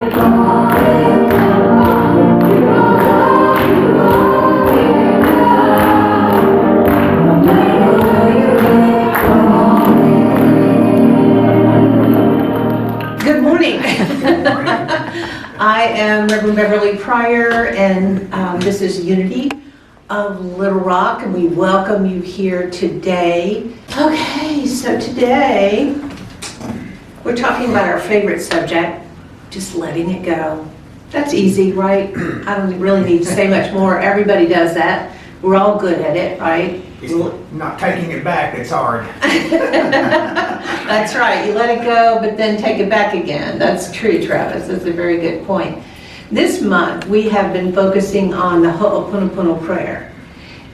Good morning. I am Reverend Beverly Pryor, and this is Unity of Little Rock, and we welcome you here today. Okay, so today we're talking about our favorite subject, just letting it go. That's easy, right? I don't really need to say much more. Everybody does that. We're all good at it, right? It's not taking it back that's hard. That's right. You let it go, but then take it back again. That's true, Travis. That's a very good point. This month, we have been focusing on the Ho'oponopono prayer.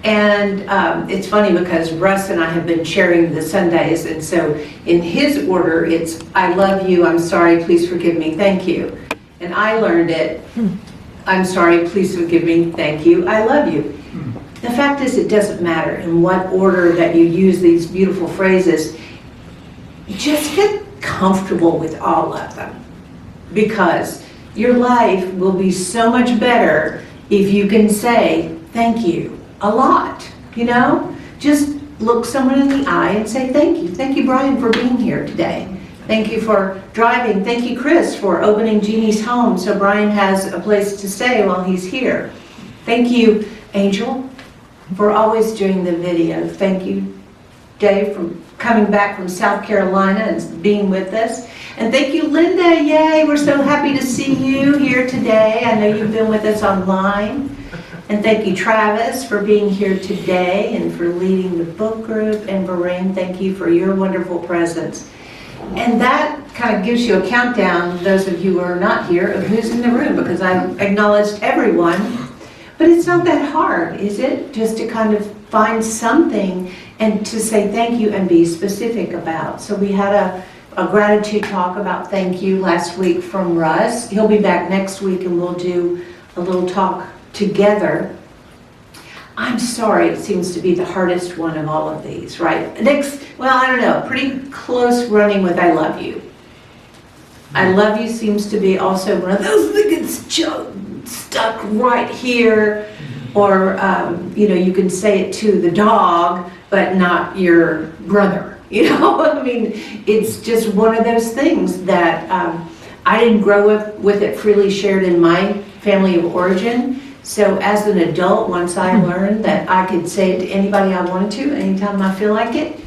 And it's funny because Russ and I have been sharing the Sundays, and so in his order, it's I love you, I'm sorry, please forgive me, thank you. And I learned it, I'm sorry, please forgive me, thank you, I love you. The fact is, it doesn't matter in what order that you use these beautiful phrases. Just get comfortable with all of them, because your life will be so much better if you can say thank you a lot. You know, just look someone in the eye and say thank you. Thank you, Brian, for being here today. Thank you for driving. Thank you, Chris, for opening Jeannie's home so Brian has a place to stay while he's here. Thank you, Angel, for always doing the video. Thank you, Dave, for coming back from South Carolina and being with us. And thank you, Linda. Yay, we're so happy to see you here today. I know you've been with us online. And thank you, Travis, for being here today and for leading the book group. And Lorraine, thank you for your wonderful presence. And that kind of gives you a countdown, those of you who are not here, of who's in the room, because I acknowledged everyone. But it's not that hard, is it? Just to kind of find something and to say thank you and be specific about. So we had a gratitude talk about thank you last week from Russ. He'll be back next week and we'll do a little talk together. I'm sorry, it seems to be the hardest one of all of these, right? Next, well, I don't know, pretty close running with I love you. I love you seems to be also one of those that gets stuck right here. Or, you know, you can say it to the dog, but not your brother. You know, I mean, it's just one of those things that I didn't grow up with it freely shared in my family of origin. So as an adult, once I learned that I could say it to anybody I wanted to, anytime I feel like it,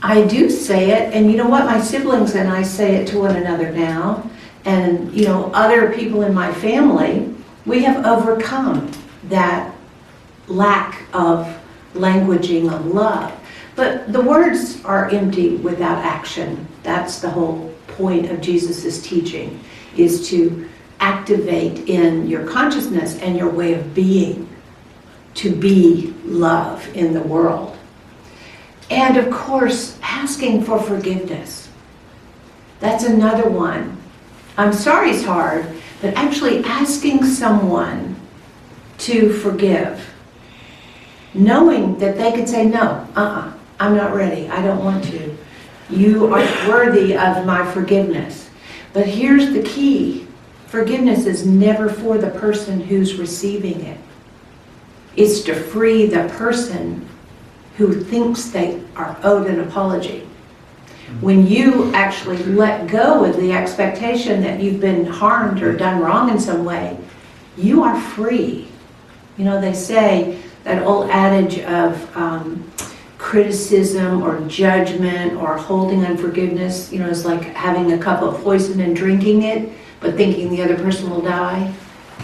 I do say it. And you know what? My siblings and I say it to one another now. And, you know, other people in my family, we have overcome that lack of languaging of love. But the words are empty without action. That's the whole point of Jesus's teaching, is to activate in your consciousness and your way of being, to be love in the world. And of course, asking for forgiveness. That's another one. I'm sorry is hard, but actually asking someone to forgive, knowing that they could say, no, I'm not ready, I don't want to. You are worthy of my forgiveness. But here's the key. Forgiveness is never for the person who's receiving it. It's to free the person who thinks they are owed an apology. When you actually let go of the expectation that you've been harmed or done wrong in some way, you are free. You know, they say that old adage of criticism or judgment or holding unforgiveness, you know, is like having a cup of poison and drinking it, but thinking the other person will die.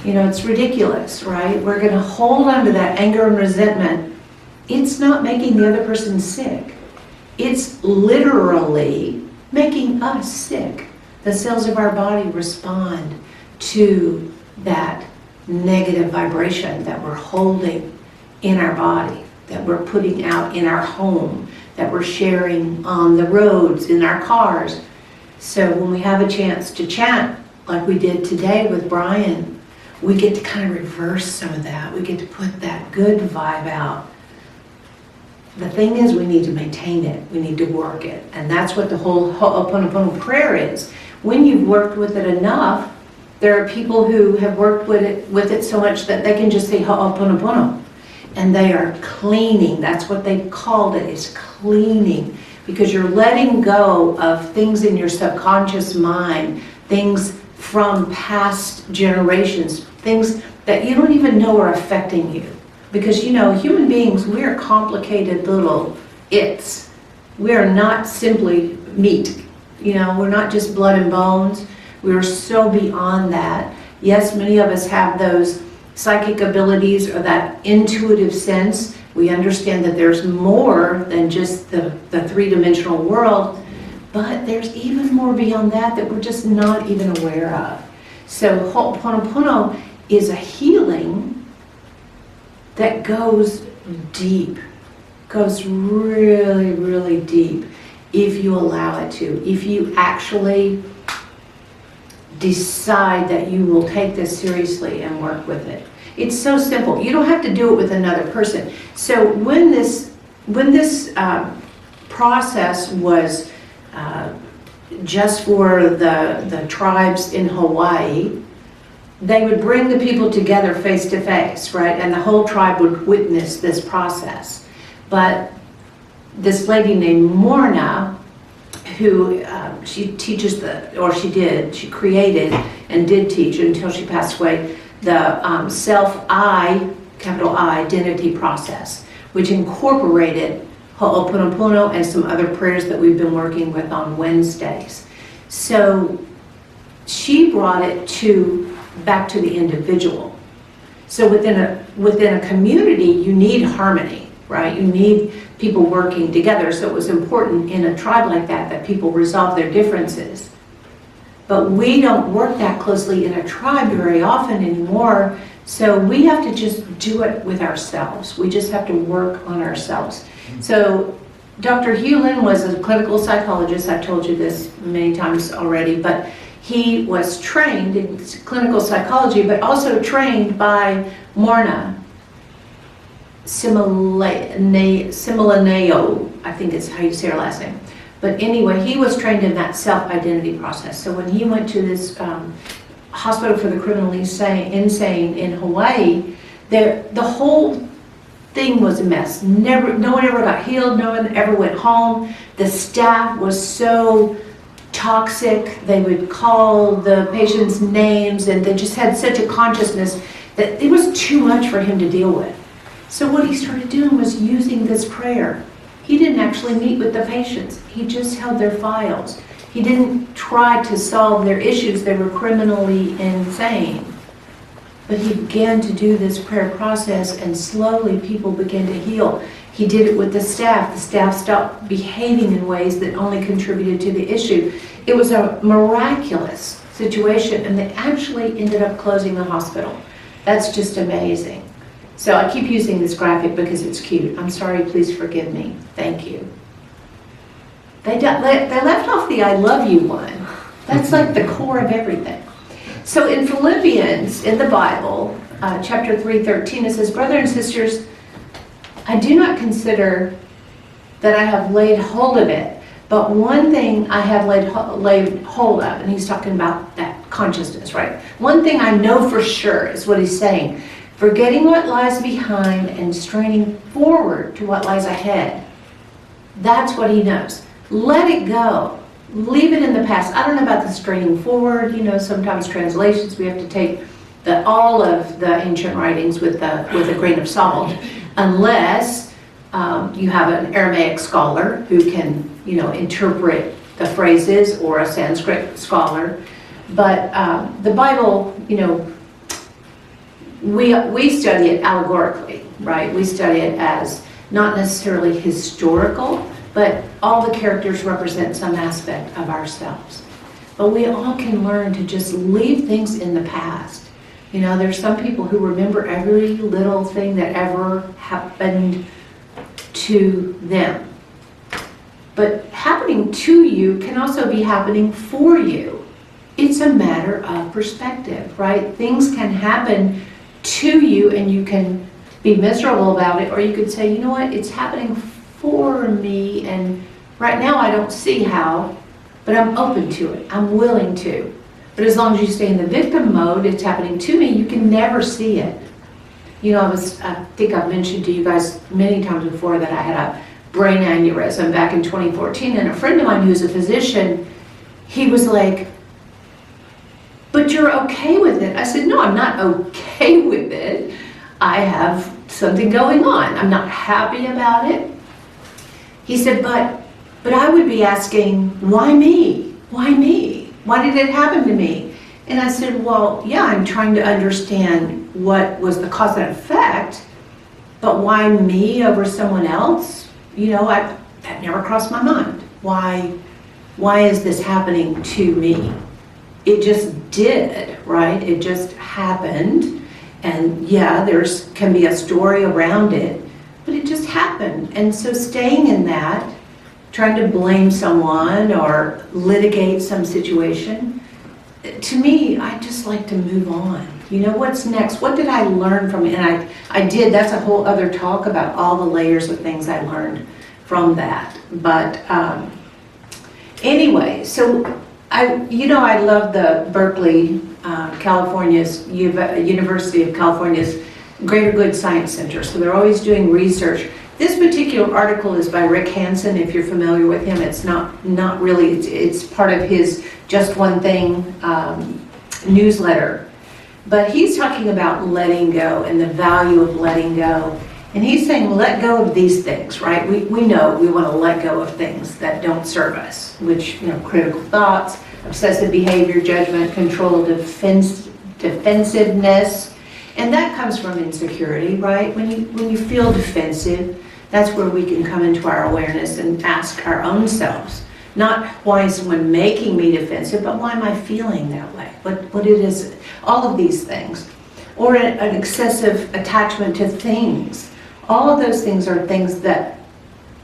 You know, it's ridiculous, right? We're going to hold on to that anger and resentment. It's not making the other person sick. It's literally making us sick. The cells of our body respond to that negative vibration that we're holding in our body, that we're putting out in our home, that we're sharing on the roads, in our cars. So when we have a chance to chat, like we did today with Brian, we get to kind of reverse some of that. We get to put that good vibe out. The thing is, we need to maintain it. We need to work it. And that's what the whole Ho'oponopono prayer is. When you've worked with it enough, There are people who have worked with it so much that they can just say ho'oponopono, and they are cleaning. That's what they called it, is cleaning, because you're letting go of things in your subconscious mind, things from past generations, things that you don't even know are affecting you. Because human beings, we are complicated little its. We are not simply meat. We're not just blood and bones. We are so beyond that. Yes, many of us have those psychic abilities or that intuitive sense. We understand that there's more than just the three-dimensional world, but there's even more beyond that we're just not even aware of. So Ho'oponopono is a healing that goes deep, goes really, really deep, if you allow it to. If you actually decide that you will take this seriously and work with it. It's so simple. You don't have to do it with another person. So when this process was just for the tribes in Hawaii, they would bring the people together face to face, right? And the whole tribe would witness this process. But this lady named Morna, who she created and did teach until she passed away, the self-I, capital I, identity process, which incorporated Ho'oponopono and some other prayers that we've been working with on Wednesdays. So she brought it back to the individual. So within a community, you need harmony, right? You need people working together. So it was important in a tribe like that people resolve their differences. But we don't work that closely in a tribe very often anymore. So we have to just do it with ourselves. We just have to work on ourselves. So Dr. Hewlin was a clinical psychologist. I've told you this many times already, but he was trained in clinical psychology, but also trained by Morna Similaneo, I think is how you say her last name. But anyway, he was trained in that self-identity process. So when he went to this hospital for the criminally insane in Hawaii, the whole thing was a mess. No one ever got healed. No one ever went home. The staff was so toxic. They would call the patients names, and they just had such a consciousness that it was too much for him to deal with. So what he started doing was using this prayer. He didn't actually meet with the patients. He just held their files. He didn't try to solve their issues. They were criminally insane. But he began to do this prayer process, and slowly people began to heal. He did it with the staff. The staff stopped behaving in ways that only contributed to the issue. It was a miraculous situation, and they actually ended up closing the hospital. That's just amazing. So I keep using this graphic because it's cute. I'm sorry, please forgive me. Thank you. They left off the I love you one. That's like the core of everything. So in Philippians, in the Bible, chapter 3:13, it says, "Brothers and sisters, I do not consider that I have laid hold of it, but one thing I have laid hold of," and he's talking about that consciousness, right? One thing I know for sure is what he's saying. "Forgetting what lies behind and straining forward to what lies ahead." That's what he knows. Let it go. Leave it in the past. I don't know about the straining forward. Sometimes translations, we have to take all of the ancient writings with a grain of salt, unless you have an Aramaic scholar who can, interpret the phrases, or a Sanskrit scholar. But the Bible, we study it allegorically, right? We study it as not necessarily historical, but all the characters represent some aspect of ourselves. But we all can learn to just leave things in the past. There's some people who remember every little thing that ever happened to them. But happening to you can also be happening for you. It's a matter of perspective, right? Things can happen to you and you can be miserable about it, or you could say, you know what, it's happening for me, and right now I don't see how, but I'm open to it. I'm willing to. But as long as you stay in the victim mode, it's happening to me, you can never see it. You know, I think I've mentioned to you guys many times before that I had a brain aneurysm back in 2014, and a friend of mine who's a physician, he was like, but you're okay with it. I said, no, I'm not okay with it. I have something going on. I'm not happy about it. He said, but I would be asking, why me? Why me? Why did it happen to me? And I said, well, yeah, I'm trying to understand what was the cause and effect, but why me over someone else? You know, that never crossed my mind. Why is this happening to me? It just did, right? It just happened. And yeah, can be a story around it, but it just happened. And so staying in that, trying to blame someone or litigate some situation, to me, I just like to move on. You know, what's next? What did I learn from it? And I did, that's a whole other talk about all the layers of things I learned from that. But anyway, so I love the Berkeley, California's, University of California's Greater Good Science Center. So they're always doing research. This particular article is by Rick Hansen, if you're familiar with him. It's not really, it's part of his Just One Thing newsletter. But he's talking about letting go and the value of letting go. And he's saying, let go of these things, right? We know we want to let go of things that don't serve us, which, you know, critical thoughts, obsessive behavior, judgment, control, defensiveness. And that comes from insecurity, right? When you feel defensive, that's where we can come into our awareness and ask our own selves, not why is someone making me defensive, but why am I feeling that way? What it is, all of these things. Or an excessive attachment to things. All of those things are things that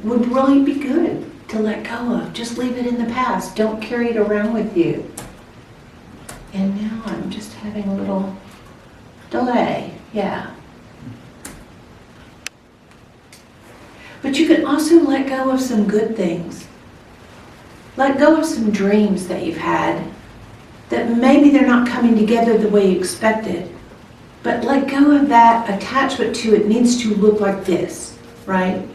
would really be good to let go of. Just leave it in the past. Don't carry it around with you. And now I'm just having a little delay. Yeah. But you can also let go of some good things. Let go of some dreams that you've had that maybe they're not coming together the way you expected. But let go of that attachment to it needs to look like this, right?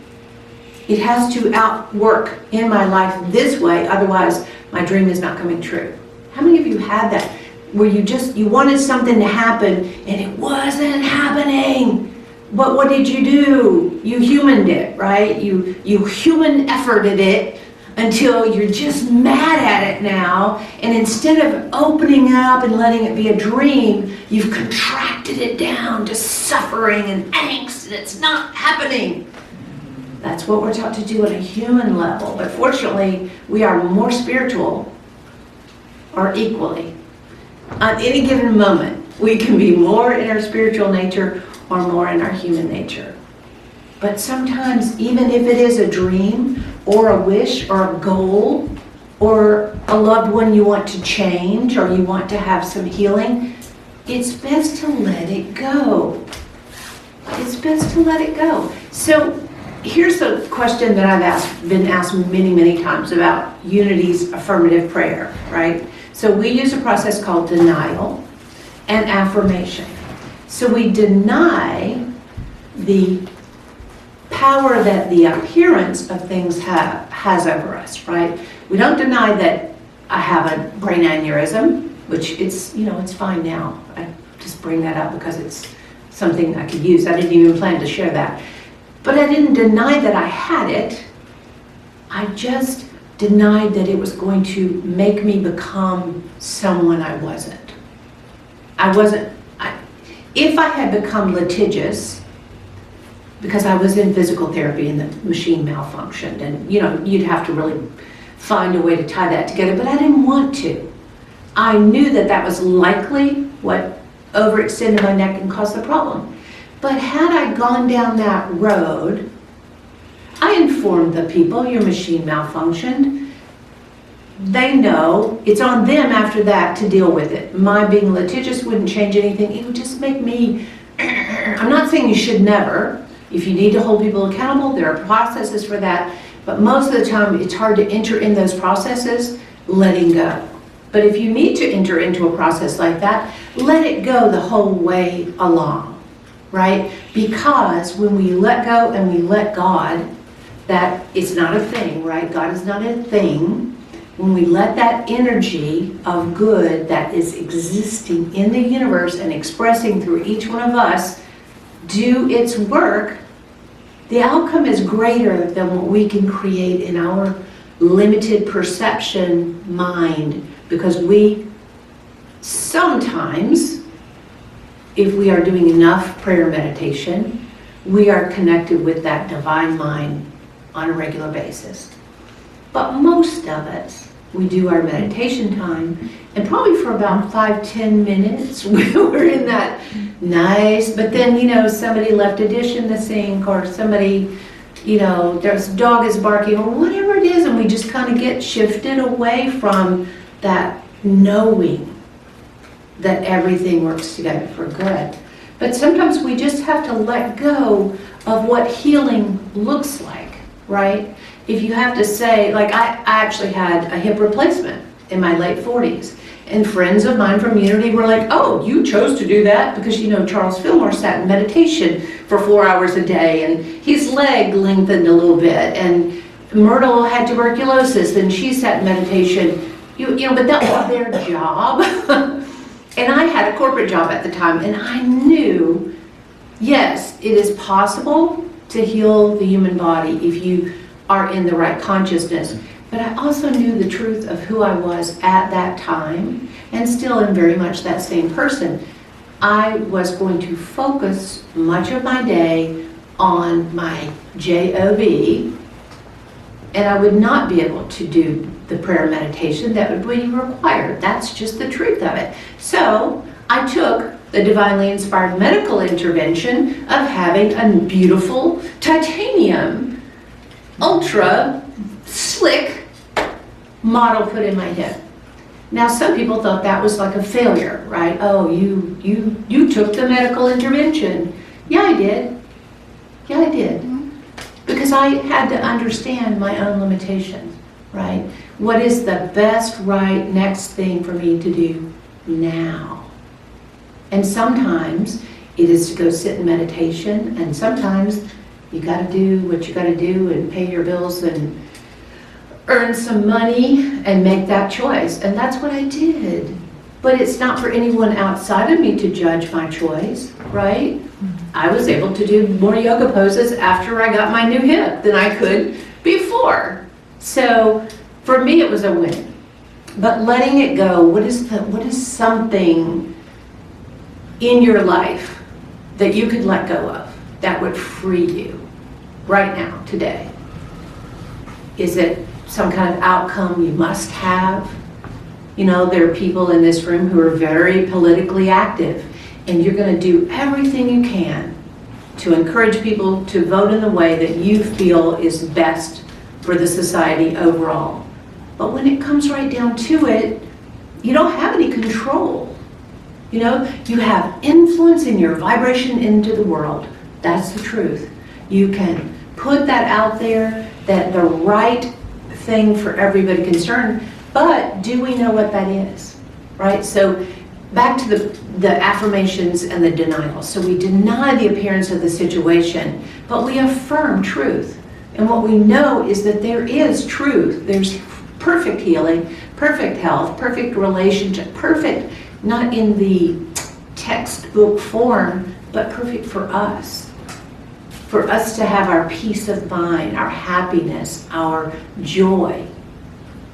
It has to outwork in my life this way, otherwise my dream is not coming true. How many of you had that? Where you wanted something to happen and it wasn't happening. But what did you do? You humaned it, right? You human efforted it until you're just mad at it now. And instead of opening up and letting it be a dream, you've contracted it down to suffering and angst, and it's not happening. That's what we're taught to do on a human level. But fortunately, we are more spiritual, or equally. On any given moment, we can be more in our spiritual nature or more in our human nature. But sometimes, even if it is a dream, or a wish, or a goal, or a loved one you want to change, or you want to have some healing, it's best to let it go. It's best to let it go. So here's a question that I've been asked many, many times about Unity's affirmative prayer, right? So we use a process called denial and affirmation. So we deny the power that the appearance of things has over us, right? We don't deny that I have a brain aneurysm, which it's fine now. I just bring that up because it's something I could use. I didn't even plan to share that. But I didn't deny that I had it. I just denied that it was going to make me become someone I wasn't. If I had become litigious, because I was in physical therapy and the machine malfunctioned, and you'd have to really find a way to tie that together, but I didn't want to. I knew that was likely what overextended my neck and caused the problem. But had I gone down that road, I informed the people, your machine malfunctioned. They know it's on them after that to deal with it. My being litigious wouldn't change anything. It would just make me, I'm not saying you should never. If you need to hold people accountable, there are processes for that. But most of the time, it's hard to enter in those processes letting go. But if you need to enter into a process like that, let it go the whole way along, right? Because when we let go and we let God, that it's not a thing, right? God is not a thing. When we let that energy of good that is existing in the universe and expressing through each one of us do its work, the outcome is greater than what we can create in our limited perception mind. Because we sometimes, if we are doing enough prayer meditation, we are connected with that divine mind on a regular basis. But most of us, we do our meditation time, and probably for about 5-10 minutes, we're in that nice, but then, somebody left a dish in the sink, or somebody, there's a dog is barking, or whatever it is, and we just kind of get shifted away from that knowing that everything works together for good. But sometimes we just have to let go of what healing looks like, right? If you have to say, like I actually had a hip replacement in my late 40s, and friends of mine from Unity were like, oh, you chose to do that because Charles Fillmore sat in meditation for 4 hours a day, and his leg lengthened a little bit, and Myrtle had tuberculosis and she sat in meditation. But that was their job. And I had a corporate job at the time, and I knew, yes, it is possible to heal the human body if you are in the right consciousness. But I also knew the truth of who I was at that time, and still am very much that same person. I was going to focus much of my day on my job, and I would not be able to do the prayer meditation that would be required. That's just the truth of it. So I took the divinely inspired medical intervention of having a beautiful titanium, ultra slick model put in my hip. Now, some people thought that was like a failure, right? Oh, you took the medical intervention. Yeah, I did. Yeah, I did. Because I had to understand my own limitations, right? What is the best, right, next thing for me to do now? And sometimes it is to go sit in meditation, and sometimes you got to do what you got to do and pay your bills and earn some money and make that choice. And that's what I did. But it's not for anyone outside of me to judge my choice, right? I was able to do more yoga poses after I got my new hip than I could before. So for me, it was a win. But letting it go, what is something in your life that you could let go of that would free you right now, today? Is it some kind of outcome you must have? There are people in this room who are very politically active, and you're going to do everything you can to encourage people to vote in the way that you feel is best for the society overall. But when it comes right down to it, you don't have any control. You have influence in your vibration into the world. That's the truth. You can put that out there, that the right thing for everybody concerned, but do we know what that is, right? So back to the affirmations and the denial. So we deny the appearance of the situation, but we affirm truth. And what we know is that there is truth. There's perfect healing, perfect health, perfect relationship, perfect, not in the textbook form, but perfect for us. For us to have our peace of mind, our happiness, our joy.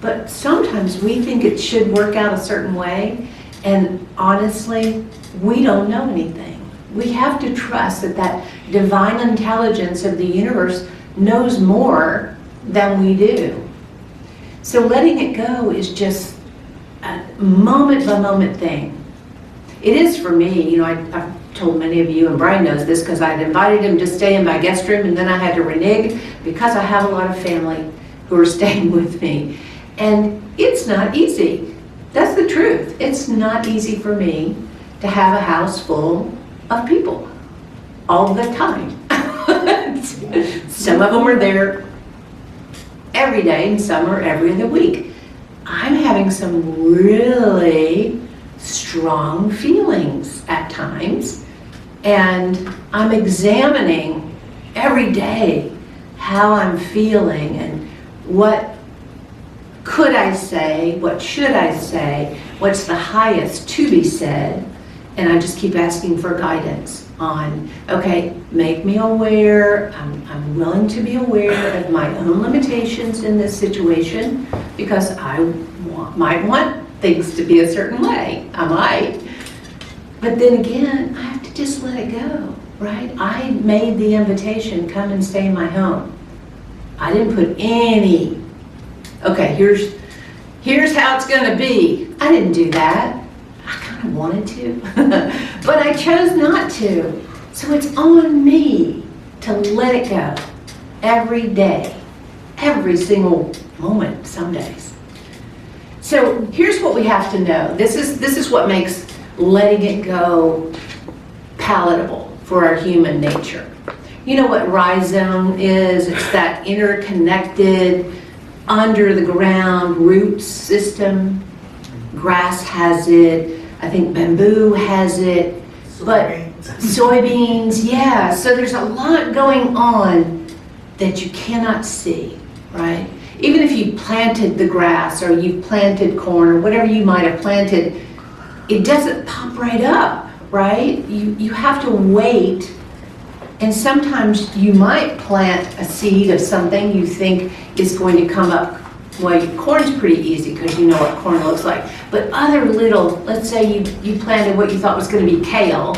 But sometimes we think it should work out a certain way, and honestly, we don't know anything. We have to trust that divine intelligence of the universe knows more than we do. So letting it go is just a moment-by-moment thing. It is for me. I've told many of you, and Brian knows this because I had invited him to stay in my guest room, and then I had to renege because I have a lot of family who are staying with me. And it's not easy. That's the truth. It's not easy for me to have a house full of people all the time. Some of them are there every day, and some are every other week. I'm having some really strong feelings at times, and I'm examining every day how I'm feeling and what could I say, what should I say, what's the highest to be said, and I just keep asking for guidance on, okay, make me aware, I'm willing to be aware of my own limitations in this situation, because I might want things to be a certain way, I might. But then again, I have to just let it go, right? I made the invitation, come and stay in my home. I didn't put any, okay, here's how it's gonna be. I didn't do that. I kind of wanted to, but I chose not to. So it's on me to let it go every day, every single moment, some days. So here's what we have to know. This is what makes letting it go palatable for our human nature. You know what rhizome is? It's that interconnected, under the ground root system. Grass has it. I think bamboo has it. But soybeans, yeah. So there's a lot going on that you cannot see, right? Even if you planted the grass or you planted corn or whatever you might have planted, it doesn't pop right up, right? You have to wait. And sometimes you might plant a seed of something you think is going to come up. Well, corn's pretty easy because you know what corn looks like. But other little, let's say you planted what you thought was going to be kale,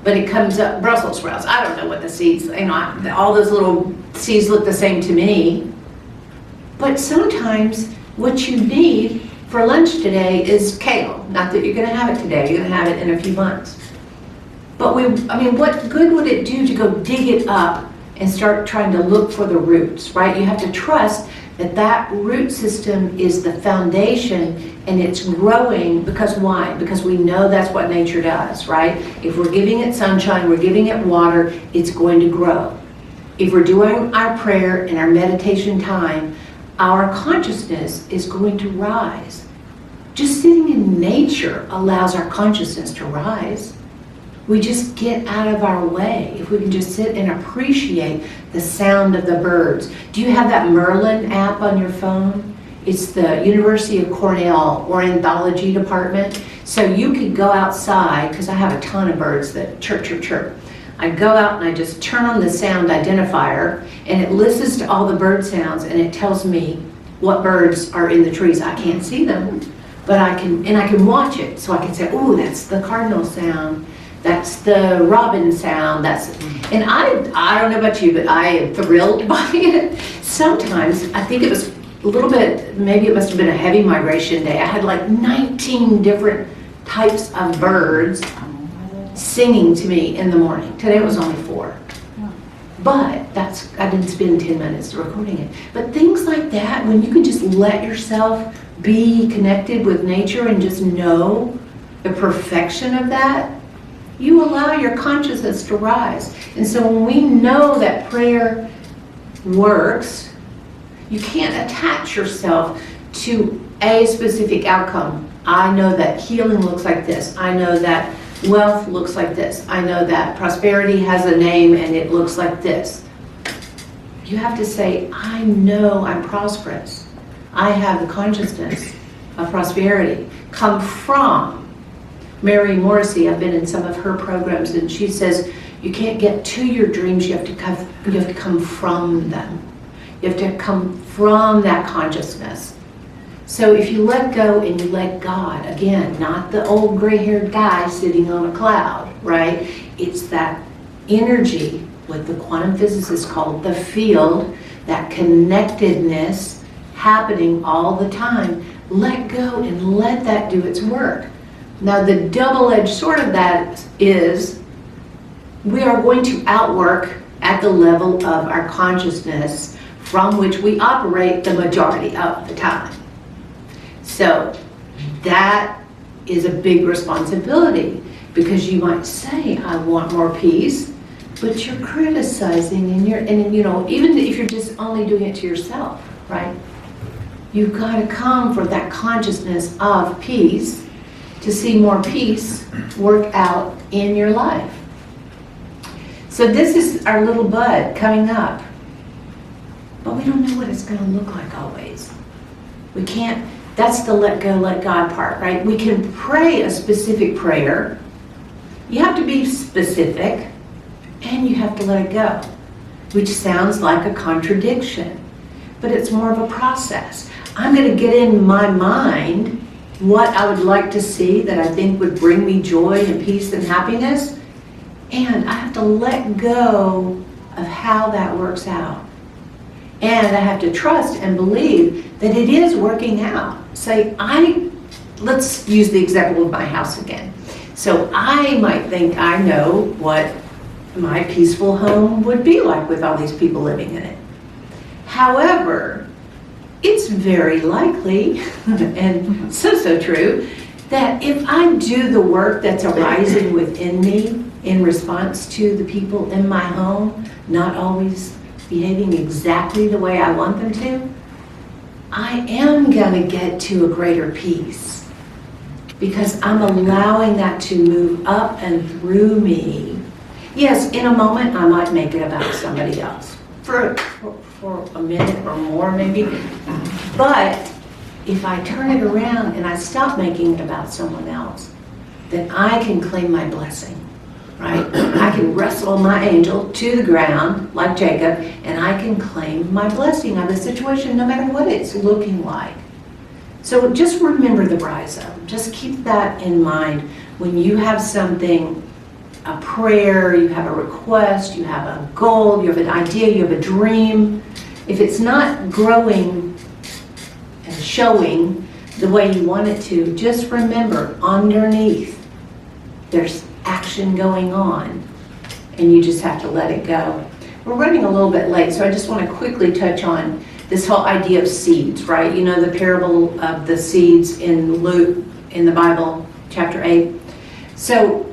but it comes up Brussels sprouts. I don't know what the seeds, all those little seeds look the same to me. But sometimes what you need for lunch today is kale. Not that you're going to have it today, you're going to have it in a few months. But what good would it do to go dig it up and start trying to look for the roots, right? You have to trust that root system is the foundation and it's growing, because why? Because we know that's what nature does, right? If we're giving it sunshine, we're giving it water, it's going to grow. If we're doing our prayer and our meditation time, our consciousness is going to rise. Just sitting in nature allows our consciousness to rise. We just get out of our way. If we can just sit and appreciate the sound of the birds. Do you have that Merlin app on your phone? It's the University of Cornell ornithology department. So you could go outside, because I have a ton of birds that chirp. I go out and I just turn on the sound identifier and it listens to all the bird sounds and it tells me what birds are in the trees. I can't see them, but I can watch it. So I can say, oh, that's the cardinal sound. That's the robin sound. And I don't know about you, but I am thrilled by it. Sometimes I think it was a little bit, maybe it must have been a heavy migration day. I had like 19 different types of birds singing to me in the morning. Today it was only 4. But I didn't spend 10 minutes recording it. But things like that, when you can just let yourself be connected with nature and just know the perfection of that, you allow your consciousness to rise. And so when we know that prayer works, you can't attach yourself to a specific outcome. I know that healing looks like this. I know that wealth looks like this. I know that prosperity has a name and it looks like this. You have to say, I know I'm prosperous. I have the consciousness of prosperity. Come from Mary Morrissey. I've been in some of her programs, and she says you can't get to your dreams, you have to come from them. You have to come from that consciousness. So if you let go and you let God, again, not the old gray-haired guy sitting on a cloud, right? It's that energy, what the quantum physicists call the field, that connectedness happening all the time. Let go and let that do its work. Now the double-edged sword of that is we are going to outwork at the level of our consciousness from which we operate the majority of the time. So that is a big responsibility, because you might say, I want more peace, but you're criticizing and even if you're just only doing it to yourself, right? You've got to come for that consciousness of peace to see more peace work out in your life. So this is our little bud coming up. But we don't know what it's going to look like always. We can't, that's the let go, let God part, right? We can pray a specific prayer. You have to be specific, and you have to let it go, which sounds like a contradiction, but it's more of a process. I'm going to get in my mind what I would like to see that I think would bring me joy and peace and happiness, and I have to let go of how that works out. And I have to trust and believe that it is working out. Say, let's use the example of my house again. So I might think I know what my peaceful home would be like with all these people living in it. However, it's very likely, and so true, that if I do the work that's arising within me in response to the people in my home not always behaving exactly the way I want them to, I am going to get to a greater peace because I'm allowing that to move up and through me. Yes, in a moment I might make it about somebody else for a minute or more maybe, but if I turn it around and I stop making it about someone else, then I can claim my blessing. Right? I can wrestle my angel to the ground like Jacob, and I can claim my blessing of the situation no matter what it's looking like. So just remember the rhizome. Just keep that in mind when you have something, a prayer, you have a request, you have a goal, you have an idea, you have a dream. If it's not growing and showing the way you want it to, just remember underneath there's action going on, and you just have to let it go. We're running a little bit late, so I just want to quickly touch on this whole idea of seeds, right? You know the parable of the seeds in Luke, in the Bible, chapter 8. So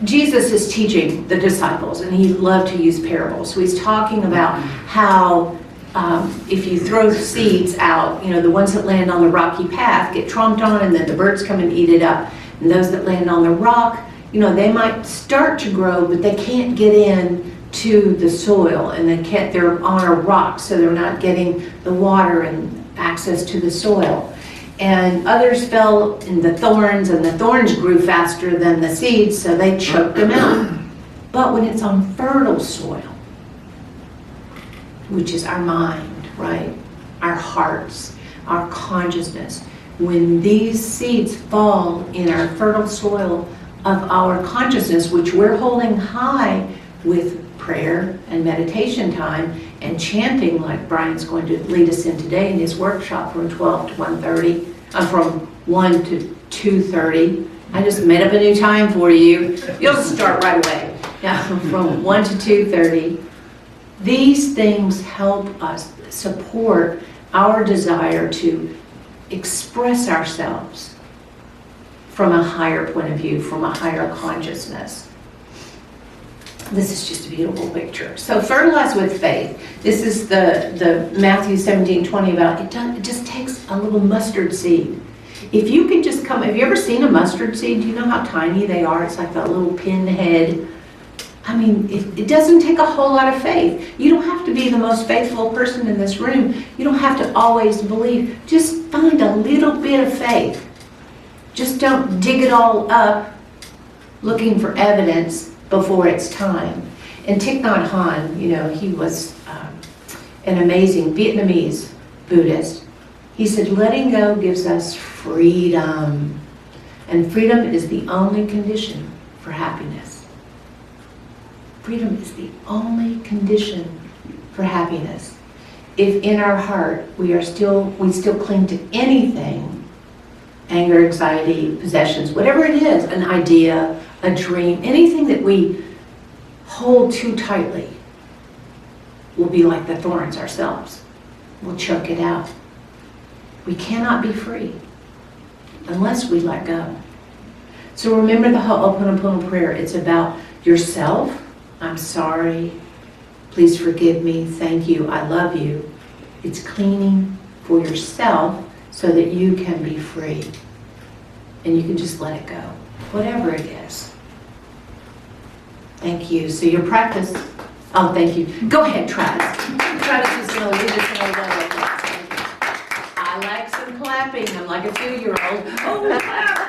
Jesus is teaching the disciples, and he loved to use parables. So he's talking about how if you throw seeds out, you know, the ones that land on the rocky path get tromped on, and then the birds come and eat it up. And those that land on the rock, you know, they might start to grow, but they can't get in to the soil, and they're on a rock, so they're not getting the water and access to the soil. And others fell in the thorns, and the thorns grew faster than the seeds, so they choked them out. But when it's on fertile soil, which is our mind, right? Our hearts, our consciousness, when these seeds fall in our fertile soil of our consciousness, which we're holding high with prayer and meditation time and chanting, like Brian's going to lead us in today in his workshop from 12 to 1:30, from 1 to 2:30. I just made up a new time for you. You'll start right away. Yeah, from 1 to 2:30. These things help us support our desire to express ourselves from a higher point of view, from a higher consciousness. This is just a beautiful picture. So fertilize with faith. This is the Matthew 17:20 about it just takes a little mustard seed. If you can just come, have you ever seen a mustard seed? Do you know how tiny they are? It's like that little pinhead. I mean, it doesn't take a whole lot of faith. You don't have to be the most faithful person in this room. You don't have to always believe. Just find a little bit of faith. Just don't dig it all up looking for evidence before it's time. And Thich Nhat Hanh, you know, he was an amazing Vietnamese Buddhist. He said, letting go gives us freedom. And freedom is the only condition for happiness. Freedom is the only condition for happiness. If in our heart we still cling to anything, anger, anxiety, possessions, whatever it is, an idea, a dream, anything that we hold too tightly, we'll be like the thorns ourselves. We'll choke it out. We cannot be free unless we let go. So remember the Ho'oponopono prayer. It's about yourself. I'm sorry. Please forgive me. Thank you. I love you. It's cleaning for yourself so that you can be free. And you can just let it go, whatever it is. Thank you. So your practice, oh, thank you. Go ahead, Travis. Travis is going to lead us in a little. I like some clapping. I'm like a 2-year-old. Oh, clap.